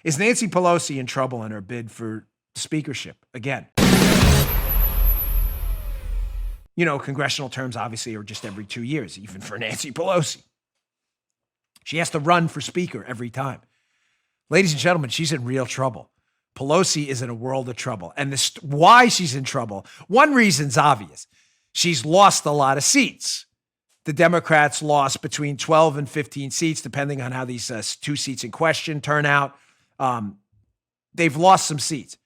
Is Nancy Pelosi in trouble in her bid for speakership again? You know, congressional terms obviously are just every 2 years, even for Nancy Pelosi. She has to run for speaker every time. Ladies and gentlemen, she's in real trouble. Pelosi is in a world of trouble. And why she's in trouble, one reason's obvious. She's lost a lot of seats. The Democrats lost between 12 and 15 seats, depending on how these 2 seats in question turn out. They've lost some seats.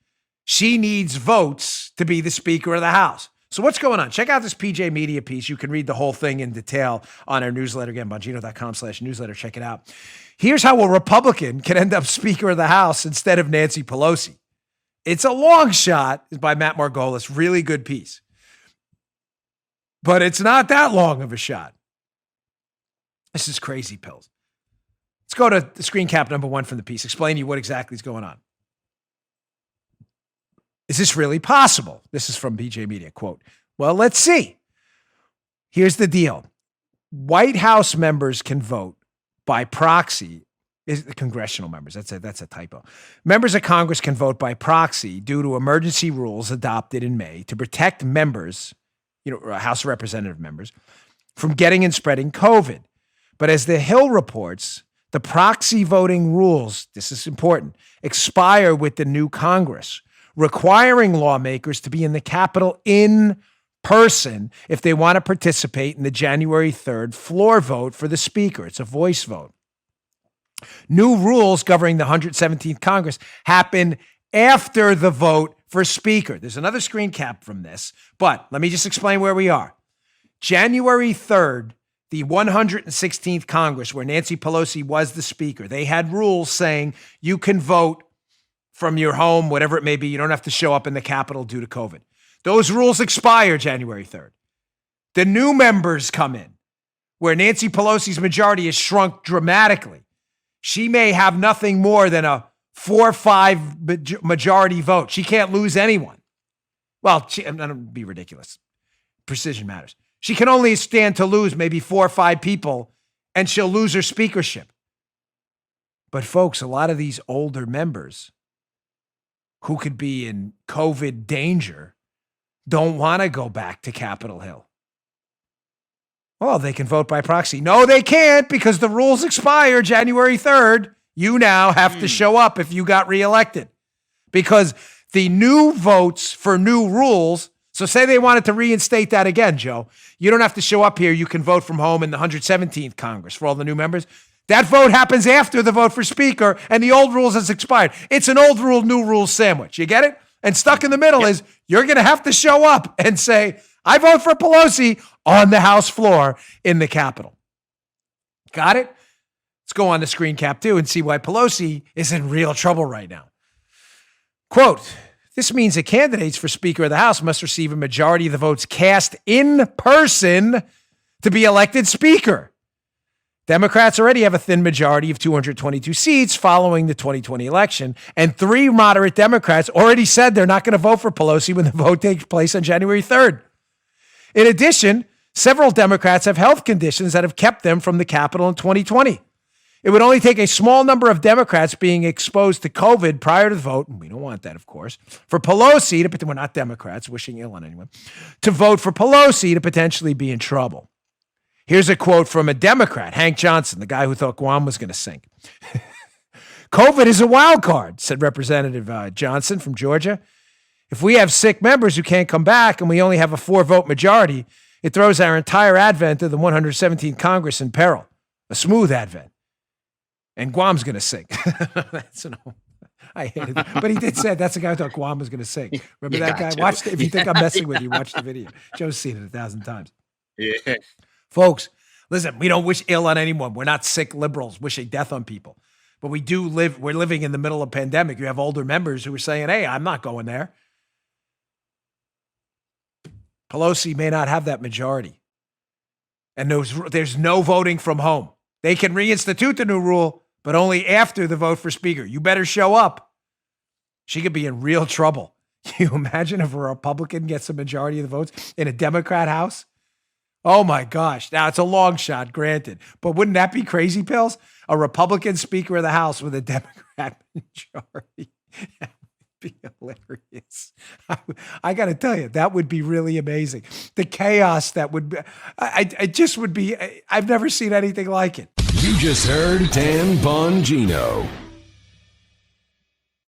She needs votes to be the Speaker of the House. So what's going on? Check out this PJ Media piece. You can read the whole thing in detail on our newsletter. Again, Bongino.com/newsletter. Check it out. Here's how a Republican can end up Speaker of the House instead of Nancy Pelosi. It's a long shot. It's by Matt Margolis. Really good piece. But it's not that long of a shot. This is crazy pills. Let's go to the screen cap number 1 from the piece. Explain to you what exactly is going on. Is this really possible? This is from BJ Media. Quote, well, let's see. Here's the deal. White House members can vote by proxy. Congressional members. That's a typo. Members of Congress can vote by proxy due to emergency rules adopted in May to protect members, House of Representative members, from getting and spreading COVID. But as the Hill reports, the proxy voting rules, this is important, expire with the new Congress, requiring lawmakers to be in the Capitol in person if they want to participate in the January 3rd floor vote for the Speaker. It's a voice vote. New rules governing the 117th Congress happen after the vote for Speaker. There's another screen cap from this, but let me just explain where we are. January 3rd, the 116th Congress, where Nancy Pelosi was the Speaker, they had rules saying you can vote from your home, whatever it may be. You don't have to show up in the Capitol due to COVID. Those rules expire January 3rd. The new members come in, where Nancy Pelosi's majority has shrunk dramatically. She may have nothing more than a 4-5 majority vote. She can't lose anyone. Well, I'm going to be ridiculous. Precision matters. She can only stand to lose maybe 4 or 5 people, and she'll lose her speakership. But folks, a lot of these older members who could be in COVID danger don't want to go back to Capitol Hill. Well, they can vote by proxy. No, they can't, because the rules expire January 3rd. You now have to show up if you got reelected, because the new votes for new rules. So say they wanted to reinstate that again, Joe. You don't have to show up here. You can vote from home in the 117th Congress for all the new members. That vote happens after the vote for Speaker, and the old rules has expired. It's an old rule, new rules sandwich. You get it? And stuck in the middle is you're going to have to show up and say, I vote for Pelosi on the House floor in the Capitol. Got it? Let's go on to screen cap 2 and see why Pelosi is in real trouble right now. Quote, this means that candidates for Speaker of the House must receive a majority of the votes cast in person to be elected Speaker. Democrats already have a thin majority of 222 seats following the 2020 election, and 3 moderate Democrats already said they're not going to vote for Pelosi when the vote takes place on January 3rd. In addition, several Democrats have health conditions that have kept them from the Capitol in 2020. It would only take a small number of Democrats being exposed to COVID prior to the vote, and we don't want that, of course, for Pelosi, we're not Democrats, wishing ill on anyone, to vote for Pelosi to potentially be in trouble. Here's a quote from a Democrat, Hank Johnson, the guy who thought Guam was going to sink. COVID is a wild card, said Representative Johnson from Georgia. If we have sick members who can't come back and we only have a 4-vote majority, it throws our entire advent of the 117th Congress in peril, a smooth advent. And Guam's going to sink. I hated it. But he did say that's the guy who thought Guam was going to sink. Remember that guy? Watch it. If you think I'm messing with you, watch the video. Joe's seen it 1,000 times. Yeah. Folks, listen, we don't wish ill on anyone. We're not sick liberals wishing death on people. But we're living in the middle of a pandemic. You have older members who are saying, hey, I'm not going there. Pelosi may not have that majority. And there's no voting from home. They can reinstitute the new rule, but only after the vote for Speaker. You better show up. She could be in real trouble. Can you imagine if a Republican gets a majority of the votes in a Democrat House? Oh my gosh. Now it's a long shot, granted, but wouldn't that be crazy pills? a Republican Speaker of the House with a Democrat majority. That would be hilarious. I got to tell you, that would be really amazing. The chaos that would be, I just would be, I've never seen anything like it. You just heard Dan Bongino.